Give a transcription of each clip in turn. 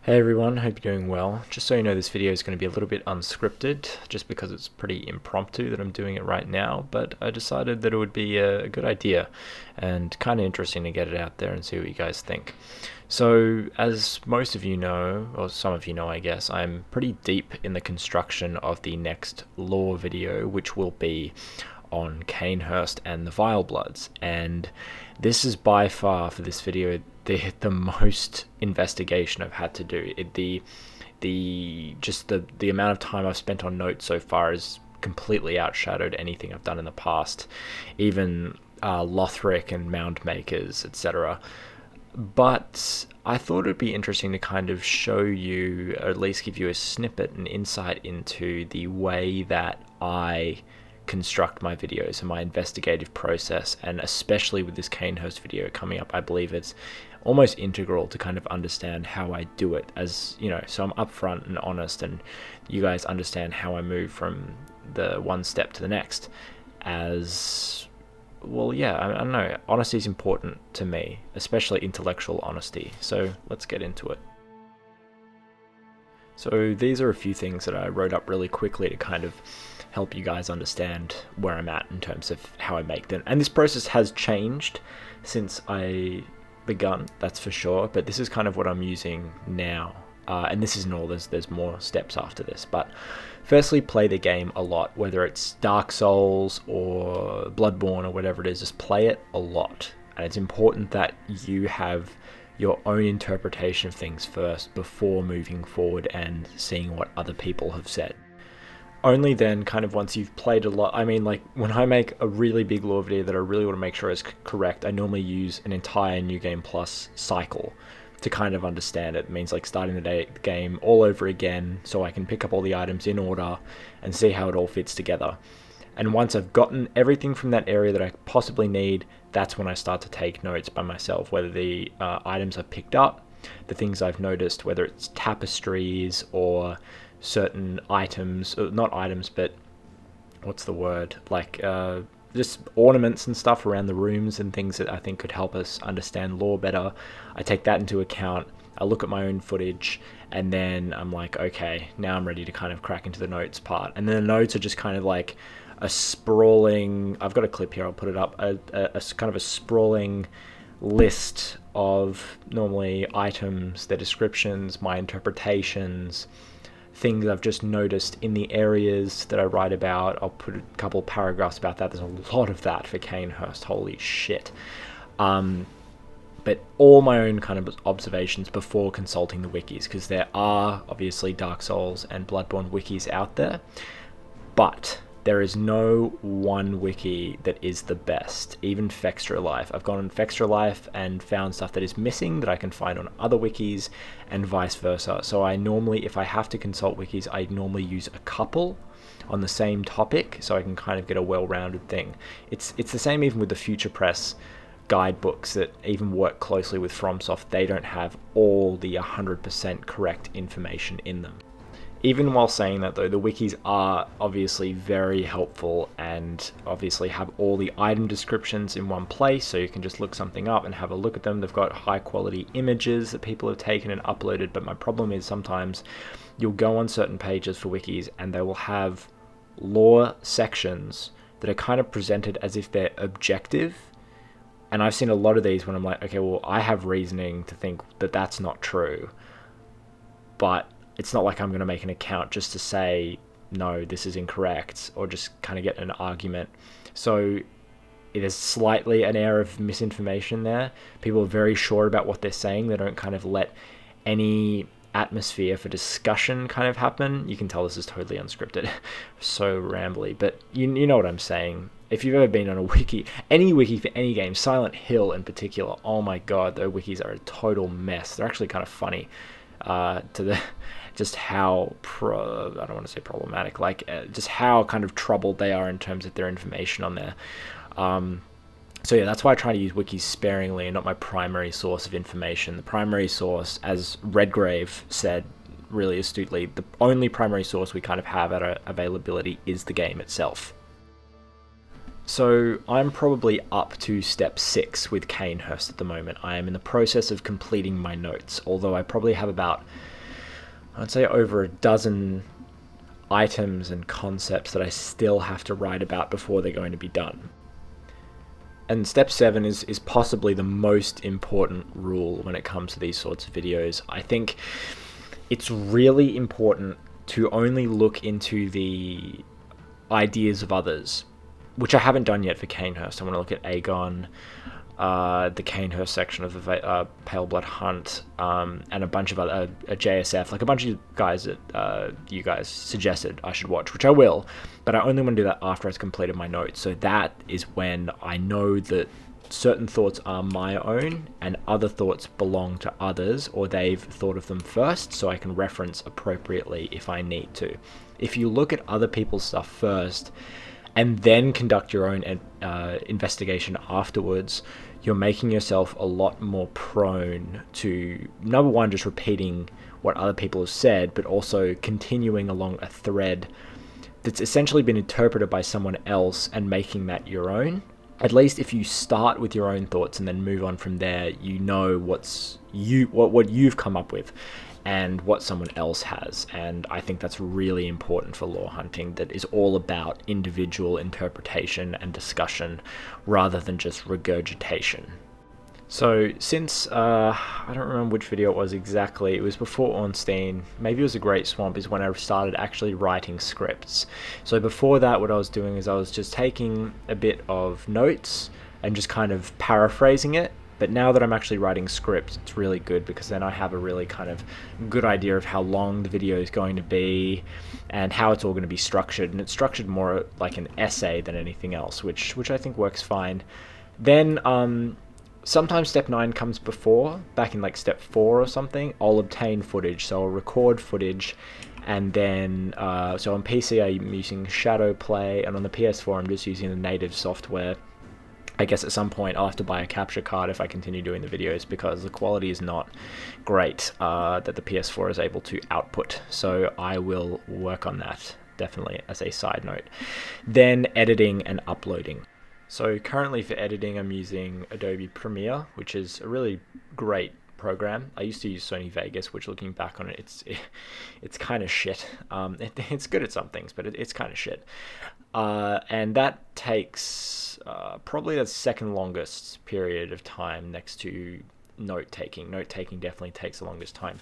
Hey everyone, hope you're doing well. Just so you know, this video is going to be a little bit unscripted, just because it's pretty impromptu that I'm doing it right now, but I decided that it would be a good idea and kind of interesting to get it out there and see what you guys think. So, as most of you know, or some of you know I guess, I'm pretty deep in the construction of the next lore video, which will be on Cainhurst and the Vile Bloods, and this is by far, for this video, the most investigation I've had to do. The amount of time I've spent on notes so far has completely outshadowed anything I've done in the past, even Lothric and Mound Makers, etc. But I thought it'd be interesting to kind of show you, or at least give you a snippet and insight into the way that I construct my videos and my investigative process, and especially with this Cainhurst video coming up, I believe it's almost integral to kind of understand how I do it, as you know, so I'm upfront and honest and you guys understand how I move from the one step to the next. As well, yeah, I don't know, honesty is important to me, especially intellectual honesty, so let's get into it. So these are a few things that I wrote up really quickly to kind of help you guys understand where I'm at in terms of how I make them. And this process has changed since I begun, that's for sure, but this is kind of what I'm using now. And this isn't all, there's more steps after this. But firstly, play the game a lot, whether it's Dark Souls or Bloodborne or whatever it is, just play it a lot. And it's important that you have your own interpretation of things first before moving forward and seeing what other people have said. Only then, kind of once you've played a lot, I mean, like when I make a really big lore video that I really want to make sure is correct, I normally use an entire New Game Plus cycle to kind of understand it. It means like starting the game all over again so I can pick up all the items in order and see how it all fits together. And once I've gotten everything from that area that I possibly need, that's when I start to take notes by myself, whether the items I've picked up, the things I've noticed, whether it's tapestries or certain items, not items, but what's the word, like just ornaments and stuff around the rooms and things that I think could help us understand lore better. I take that into account. I look at my own footage, and then I'm like, okay, now I'm ready to kind of crack into the notes part. And then the notes are just kind of like a sprawling, I've got a clip here, I'll put it up, a kind of a sprawling list of normally items, their descriptions, my interpretations, things I've just noticed in the areas that I write about. I'll put a couple paragraphs about that. There's a lot of that for Cainhurst, holy shit. But all my own kind of observations before consulting the wikis, because there are obviously Dark Souls and Bloodborne wikis out there, but there is no one wiki that is the best. Even Fextra Life. I've gone on Fextra Life and found stuff that is missing that I can find on other wikis, and vice versa. So I normally, if I have to consult wikis, I normally use a couple on the same topic so I can kind of get a well-rounded thing. It's the same even with the Future Press guidebooks that even work closely with FromSoft. They don't have all the 100% correct information in them. Even while saying that though, the wikis are obviously very helpful and obviously have all the item descriptions in one place, so you can just look something up and have a look at them. They've got high quality images that people have taken and uploaded, but my problem is sometimes you'll go on certain pages for wikis and they will have lore sections that are kind of presented as if they're objective. And I've seen a lot of these when I'm like, okay, well, I have reasoning to think that that's not true, but it's not like I'm going to make an account just to say, no, this is incorrect, or just kind of get an argument. So it is slightly an air of misinformation there. People are very sure about what they're saying. They don't kind of let any atmosphere for discussion kind of happen. You can tell this is totally unscripted, so rambly, but you know what I'm saying. If you've ever been on a wiki, any wiki for any game, Silent Hill in particular, oh my god, those wikis are a total mess. They're actually kind of funny to the just how I don't want to say problematic, like just how kind of troubled they are in terms of their information on there. So yeah, that's why I try to use wikis sparingly and not my primary source of information. The primary source, as Redgrave said really astutely, the only primary source we kind of have at our availability is the game itself. So I'm probably up to step 6 with Cainhurst at the moment. I am in the process of completing my notes, although I probably have about, I'd say, over a dozen items and concepts that I still have to write about before they're going to be done. And step 7 is possibly the most important rule when it comes to these sorts of videos. I think it's really important to only look into the ideas of others, which I haven't done yet for Cainhurst. I want to look at Aegon, the Cainhurst section of the Pale Blood Hunt, and a bunch of other JSF, like a bunch of guys that you guys suggested I should watch, which I will, but I only want to do that after I've completed my notes. So that is when I know that certain thoughts are my own and other thoughts belong to others, or they've thought of them first, so I can reference appropriately if I need to. If you look at other people's stuff first and then conduct your own investigation afterwards, you're making yourself a lot more prone to, number one, just repeating what other people have said, but also continuing along a thread that's essentially been interpreted by someone else and making that your own. At least if you start with your own thoughts and then move on from there, you know what you've come up with and what someone else has. And I think that's really important for lore hunting, that is all about individual interpretation and discussion rather than just regurgitation. So since, I don't remember which video it was exactly, it was before Ornstein, maybe it was A Great Swamp, is when I started actually writing scripts. So before that, what I was doing is I was just taking a bit of notes and just kind of paraphrasing it. But now that I'm actually writing scripts, it's really good because then I have a really kind of good idea of how long the video is going to be and how it's all going to be structured. And it's structured more like an essay than anything else, which I think works fine. Then sometimes step 9 comes before, back in like step 4 or something, I'll obtain footage. So I'll record footage, and then, so on PC I'm using Shadowplay, and on the PS4 I'm just using the native software. I guess at some point I'll have to buy a capture card if I continue doing the videos, because the quality is not great that the PS4 is able to output. So I will work on that, definitely, as a side note. Then editing and uploading. So currently for editing, I'm using Adobe Premiere, which is a really great program. I used to use Sony Vegas, which, looking back on it, it's kind of shit. It's good at some things, but it's kind of shit. And that takes probably the second longest period of time next to note taking. Note taking definitely takes the longest time.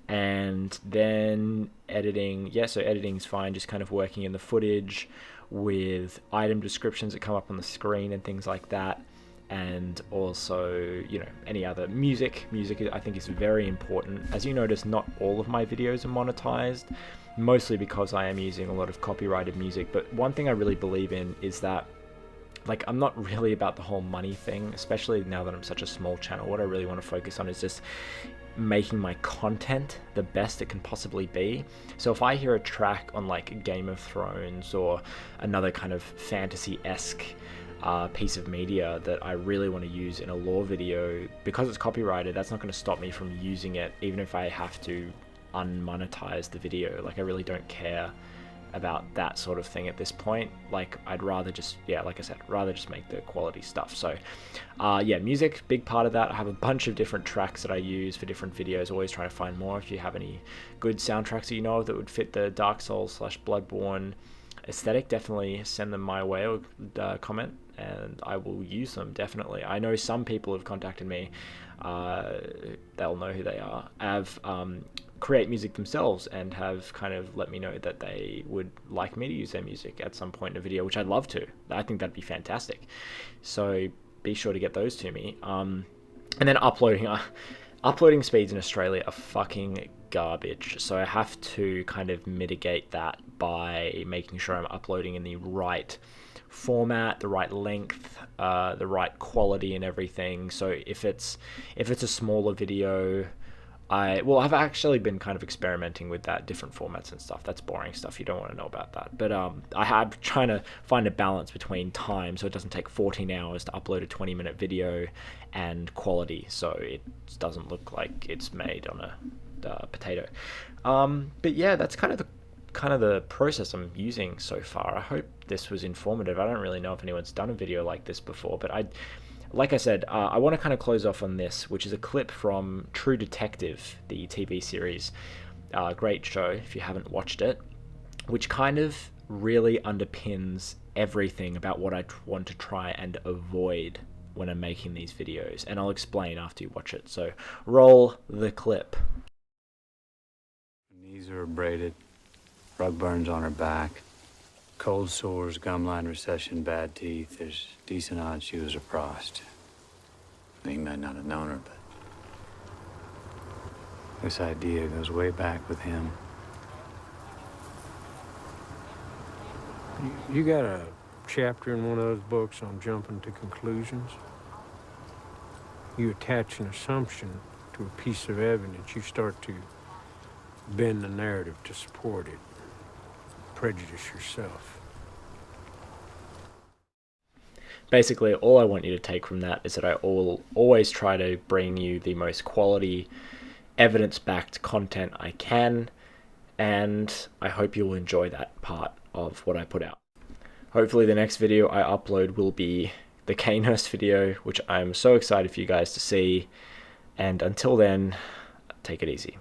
And then editing, so editing is fine, just kind of working in the footage with item descriptions that come up on the screen and things like that. And also, any other music I think is very important. As you notice, not all of my videos are monetized, mostly because I am using a lot of copyrighted music. But one thing I really believe in is that, like, I'm not really about the whole money thing, especially now that I'm such a small channel. What I really want to focus on is just making my content the best it can possibly be. So if I hear a track on like Game of Thrones or another kind of fantasy-esque piece of media that I really want to use in a lore video, because it's copyrighted, that's not going to stop me from using it, even if I have to unmonetize the video. Like, I really don't care about that sort of thing at this point. Like, I'd rather just, like I said, rather just make the quality stuff. So music, big part of that. I have a bunch of different tracks that I use for different videos, always trying to find more. If you have any good soundtracks that you know of that would fit the Dark Souls / Bloodborne aesthetic, definitely send them my way, or comment, and I will use them, definitely. I know some people have contacted me, they'll know who they are, have create music themselves and have kind of let me know that they would like me to use their music at some point in a video, which I'd love to. I think that'd be fantastic. So be sure to get those to me. And then uploading speeds in Australia are fucking garbage, so I have to kind of mitigate that by making sure I'm uploading in the right format, the right length, the right quality and everything. So if it's a smaller video, I've actually been kind of experimenting with that, different formats and stuff. That's boring stuff, you don't want to know about that. But I have trying to find a balance between time, so it doesn't take 14 hours to upload a 20-minute video, and quality, so it doesn't look like it's made on a potato. But yeah, that's kind of kind of the process I'm using so far. I hope this was informative. I don't really know if anyone's done a video like this before, but like I said, I want to kind of close off on this, which is a clip from True Detective, the TV series. Great show if you haven't watched it, which kind of really underpins everything about what I want to try and avoid when I'm making these videos, and I'll explain after you watch it. So roll the clip. Her knees are abraded, rug burns on her back, cold sores, gum line recession, bad teeth. There's decent odds she was a prost. He might not have known her, but this idea goes way back with him. You got a chapter in one of those books on jumping to conclusions. You attach an assumption to a piece of evidence, you start to bend the narrative to support it, prejudice yourself. Basically, all I want you to take from that is that I always try to bring you the most quality, evidence-backed content I can, and I hope you'll enjoy that part of what I put out. Hopefully the next video I upload will be the Cainhurst video, which I'm so excited for you guys to see, and until then, take it easy.